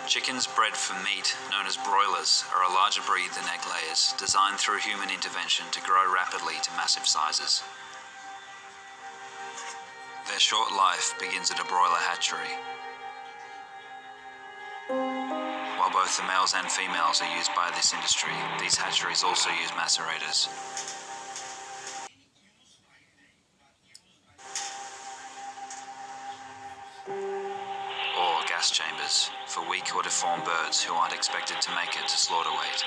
Chickens bred for meat, known as broilers, are a larger breed than egg layers, designed through human intervention to grow rapidly to massive sizes. Their short life begins at a broiler hatchery. While both the males and females are used by this industry, these hatcheries also use macerators. Or gas chambers, for weak or deformed birds who aren't expected to make it to slaughter weight.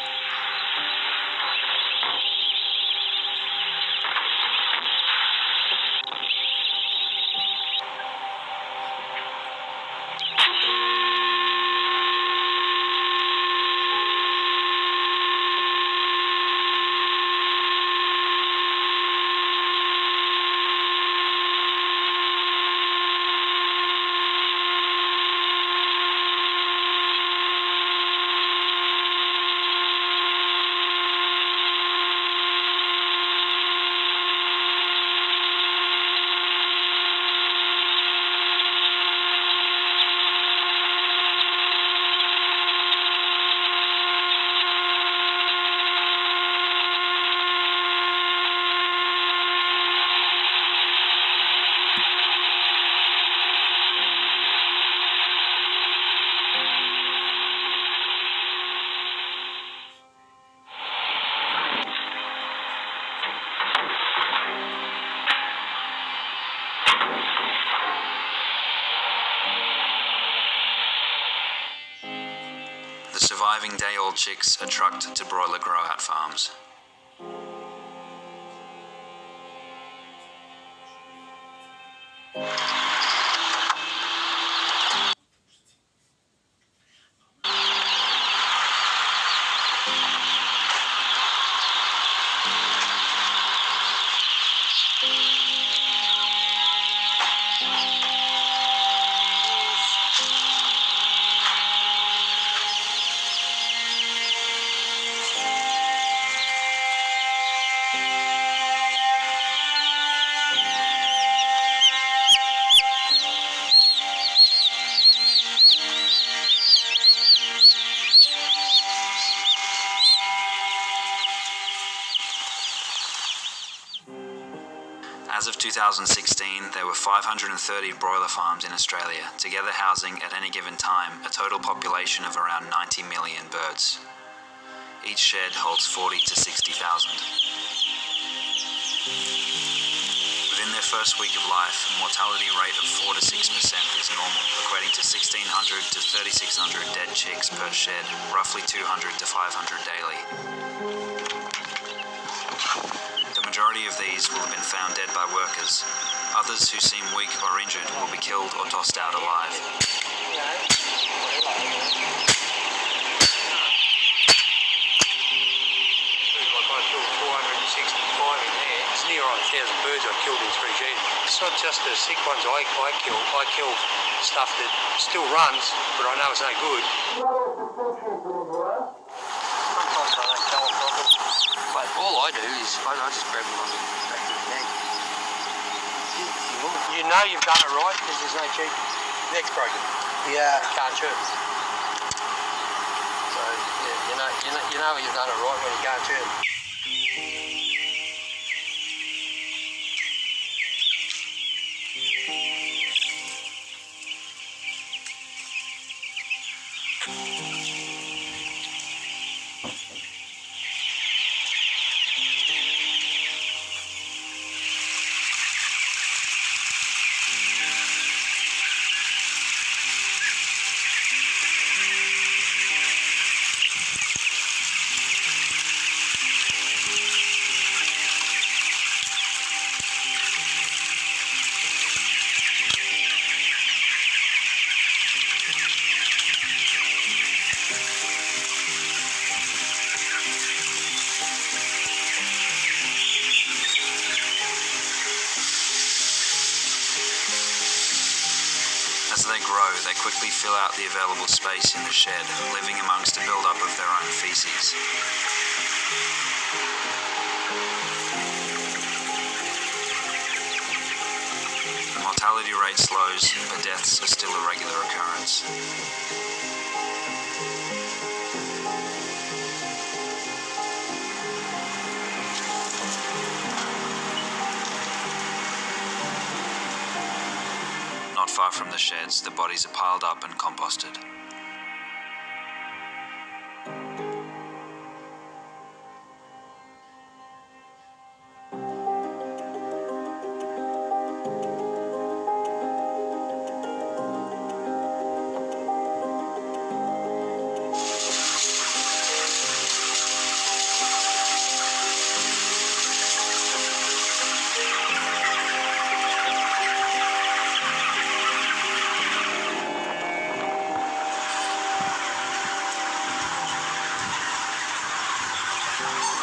The surviving day-old chicks are trucked to broiler grow-out farms. As of 2016, there were 530 broiler farms in Australia, together housing at any given time a total population of around 90 million birds. Each shed holds 40 to 60,000. Within their first week of life, a mortality rate of 4 to 6% is normal, equating to 1,600 to 3,600 dead chicks per shed, roughly 200 to 500 daily. The majority of these will have been found dead by workers. Others who seem weak or injured will be killed or tossed out alive. I killed 465 in there. It's near on 1,000 birds I killed in 3 sheds. It's not just the sick ones I kill. I kill stuff that still runs, but I know it's no good. Sometimes I don't tell them properly. But all I do is I just grab them on the back of the neck. You know you've done it right because there's no cheek. Neck's broken. Yeah. You can't chew. So yeah, you know you've done it right when you can't chew. As they grow, they quickly fill out the available space in the shed, living amongst a build-up of their own feces. The mortality rate slows, but deaths are still a regular occurrence. the sheds, the bodies are piled up and composted.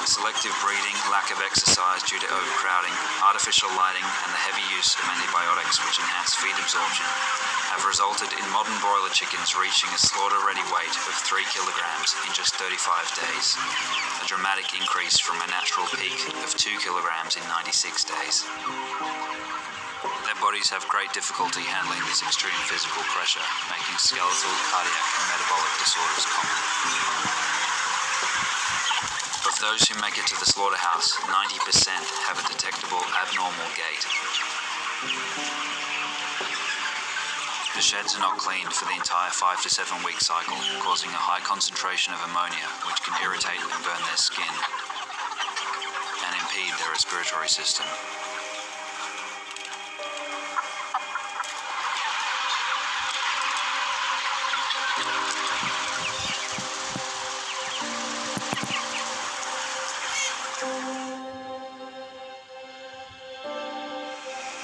Selective breeding, lack of exercise due to overcrowding, artificial lighting, and the heavy use of antibiotics which enhance feed absorption have resulted in modern broiler chickens reaching a slaughter-ready weight of 3 kilograms in just 35 days, a dramatic increase from a natural peak of 2 kilograms in 96 days. Their bodies have great difficulty handling this extreme physical pressure, making skeletal, cardiac, and metabolic disorders common. Of those who make it to the slaughterhouse, 90% have a detectable abnormal gait. The sheds are not cleaned for the entire 5 to 7 week cycle, causing a high concentration of ammonia which can irritate and burn their skin and impede their respiratory system.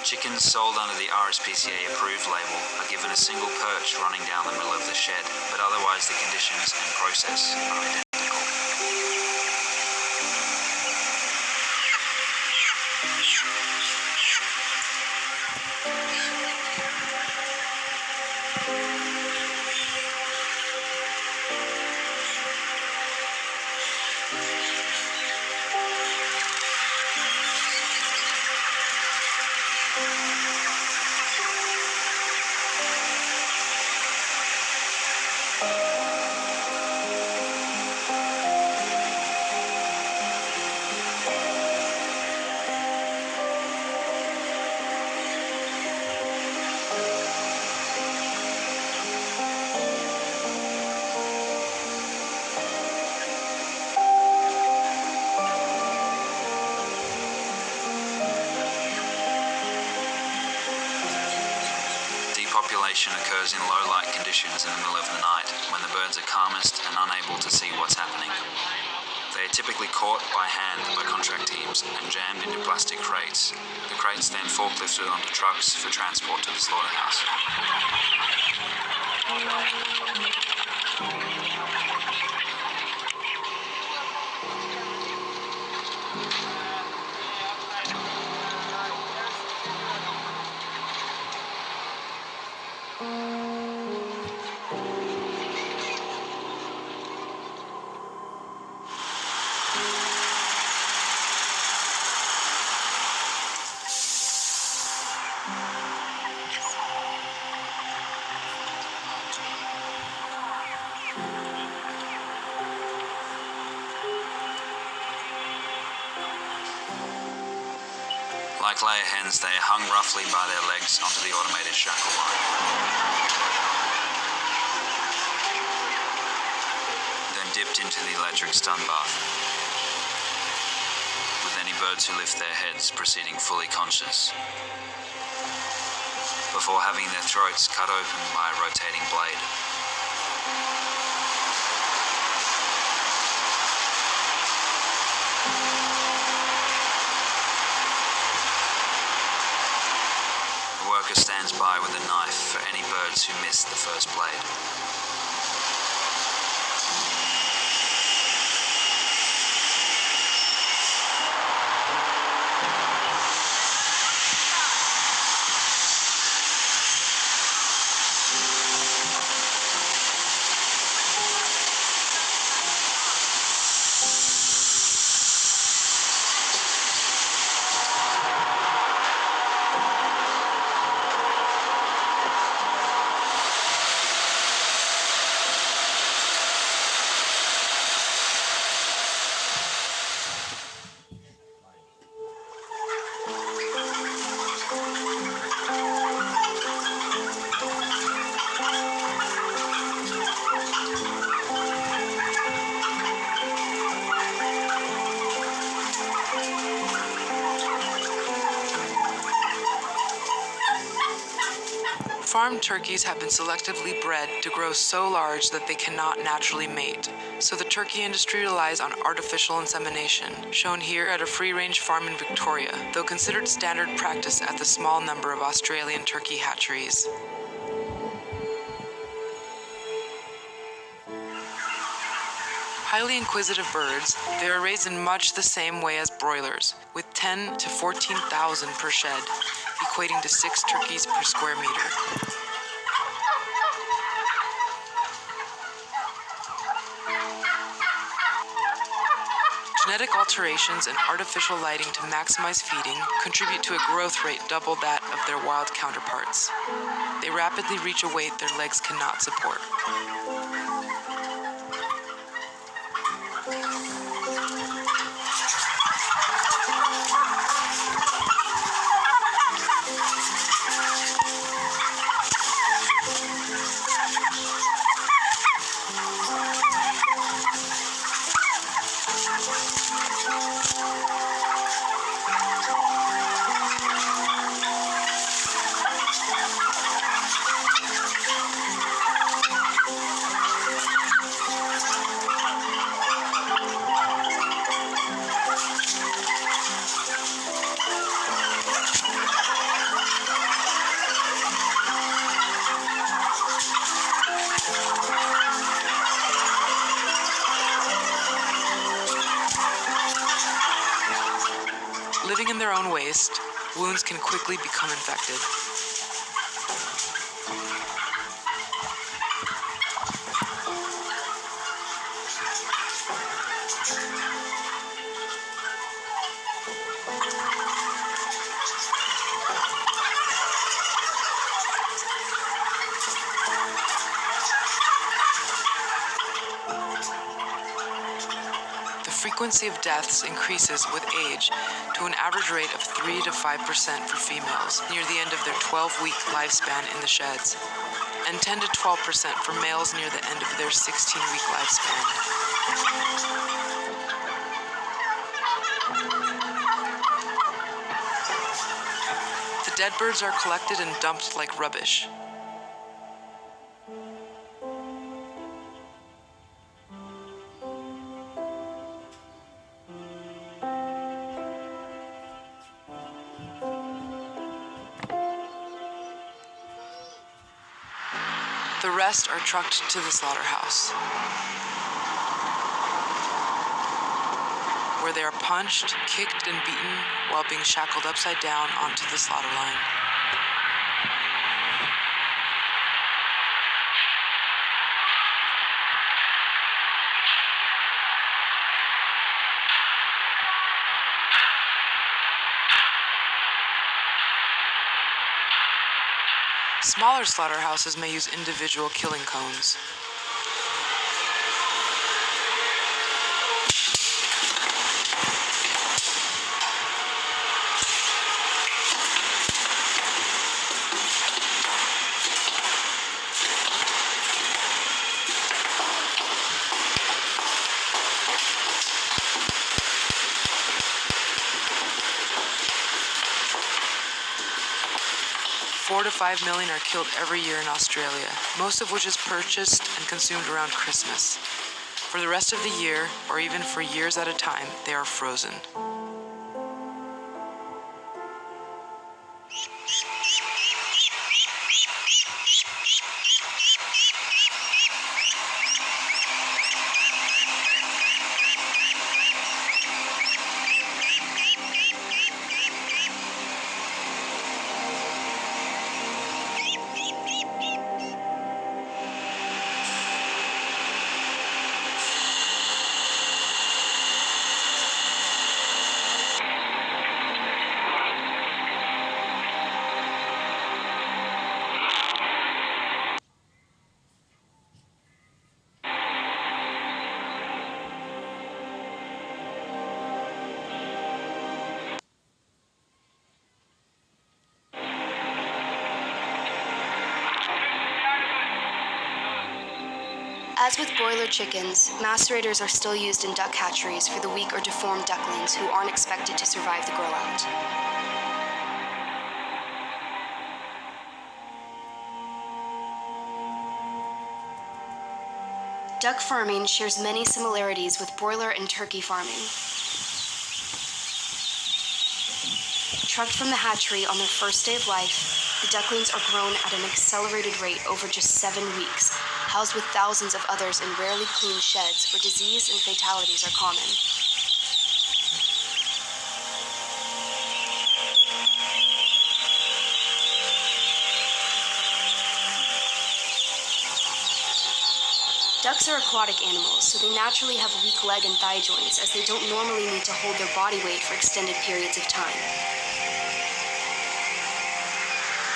Chickens sold under the RSPCA approved label are given a single perch running down the middle of the shed, but otherwise the conditions and process are identical. Population occurs in low light conditions in the middle of the night when the birds are calmest and unable to see what's happening. They are typically caught by hand by contract teams and jammed into plastic crates. The crates then forklifted onto trucks for transport to the slaughterhouse. Like layer hens, they are hung roughly by their legs onto the automated shackle line. Then dipped into the electric stun bath, with any birds who lift their heads proceeding fully conscious, before having their throats cut open by a rotating blade. The worker stands by with a knife for any birds who miss the first blade. Farmed turkeys have been selectively bred to grow so large that they cannot naturally mate, so the turkey industry relies on artificial insemination, shown here at a free-range farm in Victoria, though considered standard practice at the small number of Australian turkey hatcheries. Highly inquisitive birds, they are raised in much the same way as broilers, with 10 to 14,000 per shed, equating to 6 turkeys per square meter. Genetic alterations and artificial lighting to maximize feeding contribute to a growth rate double that of their wild counterparts. They rapidly reach a weight their legs cannot support. Living in their own waste, wounds can quickly become infected. The frequency of deaths increases with age to an average rate of 3 to 5% for females near the end of their 12-week lifespan in the sheds, and 10 to 12% for males near the end of their 16-week lifespan. The dead birds are collected and dumped like rubbish. The rest are trucked to the slaughterhouse, where they are punched, kicked, and beaten while being shackled upside down onto the slaughter line. Smaller slaughterhouses may use individual killing cones. Four to 5 million are killed every year in Australia, most of which is purchased and consumed around Christmas. For the rest of the year, or even for years at a time, they are frozen. As with broiler chickens, macerators are still used in duck hatcheries for the weak or deformed ducklings who aren't expected to survive the grow-out. Duck farming shares many similarities with broiler and turkey farming. Trucked from the hatchery on their first day of life, the ducklings are grown at an accelerated rate over just 7 weeks, housed with thousands of others in rarely clean sheds where disease and fatalities are common. Ducks are aquatic animals, so they naturally have weak leg and thigh joints as they don't normally need to hold their body weight for extended periods of time.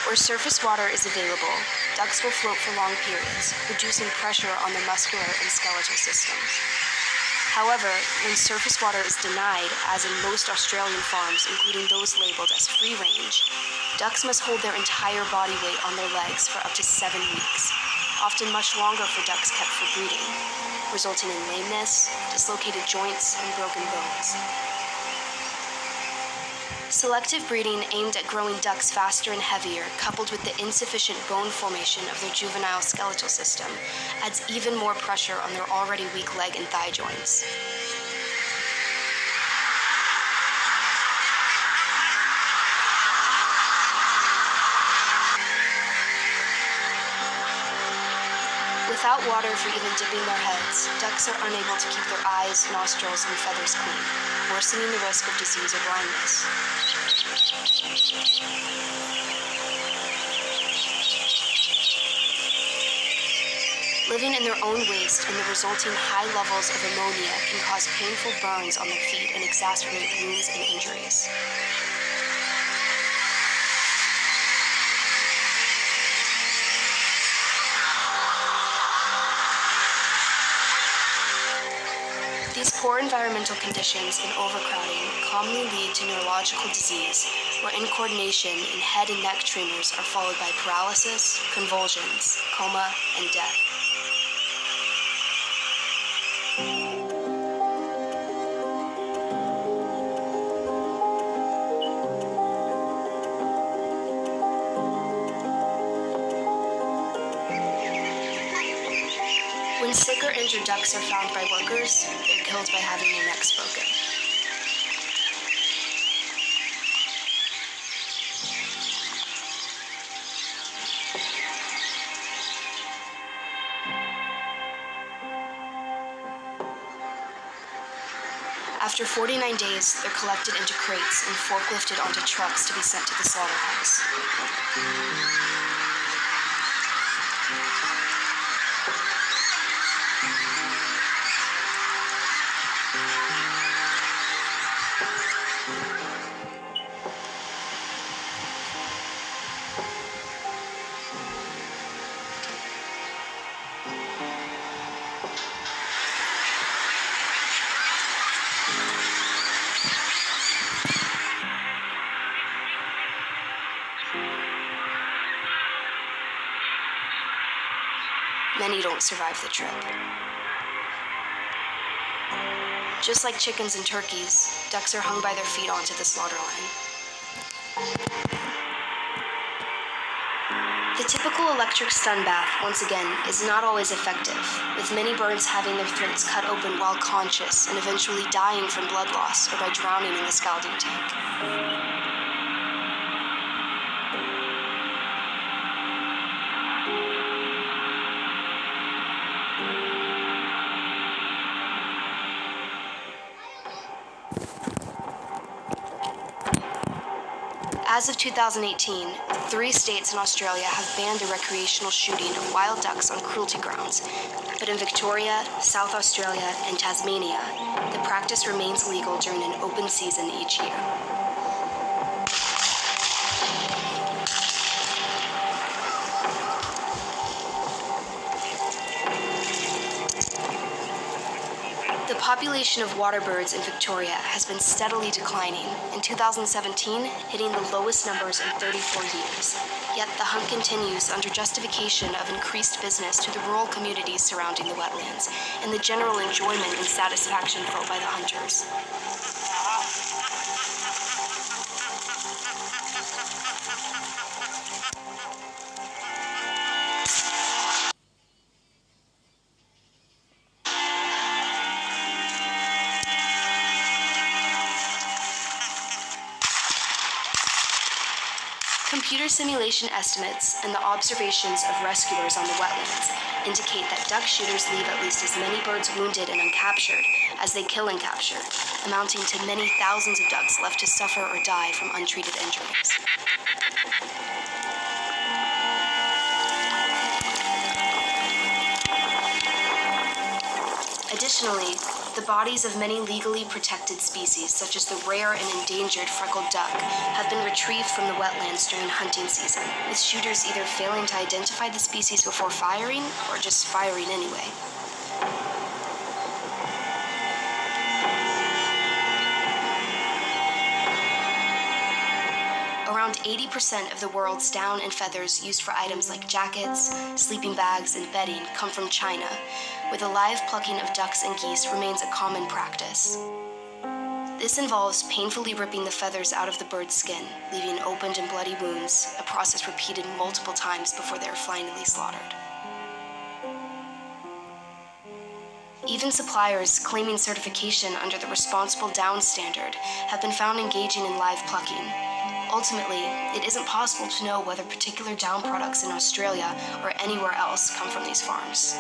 Where surface water is available, ducks will float for long periods, reducing pressure on their muscular and skeletal system. However, when surface water is denied, as in most Australian farms, including those labeled as free range, ducks must hold their entire body weight on their legs for up to 7 weeks, often much longer for ducks kept for breeding, resulting in lameness, dislocated joints, and broken bones. Selective breeding aimed at growing ducks faster and heavier, coupled with the insufficient bone formation of their juvenile skeletal system, adds even more pressure on their already weak leg and thigh joints. Without water for even dipping their heads, ducks are unable to keep their eyes, nostrils, and feathers clean, worsening the risk of disease or blindness. Living in their own waste and the resulting high levels of ammonia can cause painful burns on their feet and exacerbate wounds and injuries. These poor environmental conditions and overcrowding commonly lead to neurological disease, where incoordination and head and neck tremors are followed by paralysis, convulsions, coma, and death. When sick or injured ducks are found by workers, they're killed by having their necks broken. After 49 days, they're collected into crates and forklifted onto trucks to be sent to the slaughterhouse. Many don't survive the trip. Just like chickens and turkeys, ducks are hung by their feet onto the slaughter line. The typical electric stun bath, once again, is not always effective, with many birds having their throats cut open while conscious and eventually dying from blood loss or by drowning in the scalding tank. As of 2018, 3 states in Australia have banned the recreational shooting of wild ducks on cruelty grounds, but in Victoria, South Australia, and Tasmania, the practice remains legal during an open season each year. The population of water birds in Victoria has been steadily declining, in 2017 hitting the lowest numbers in 34 years. Yet the hunt continues under justification of increased business to the rural communities surrounding the wetlands and the general enjoyment and satisfaction felt by the hunters. Computer simulation estimates and the observations of rescuers on the wetlands indicate that duck shooters leave at least as many birds wounded and uncaptured as they kill and capture, amounting to many thousands of ducks left to suffer or die from untreated injuries. Additionally, the bodies of many legally protected species, such as the rare and endangered freckled duck, have been retrieved from the wetlands during hunting season, with shooters either failing to identify the species before firing or just firing anyway. Around 80% of the world's down and feathers used for items like jackets, sleeping bags, and bedding come from China, where the live plucking of ducks and geese remains a common practice. This involves painfully ripping the feathers out of the bird's skin, leaving opened and bloody wounds, a process repeated multiple times before they are finally slaughtered. Even suppliers claiming certification under the Responsible Down Standard have been found engaging in live plucking. Ultimately, it isn't possible to know whether particular down products in Australia or anywhere else come from these farms.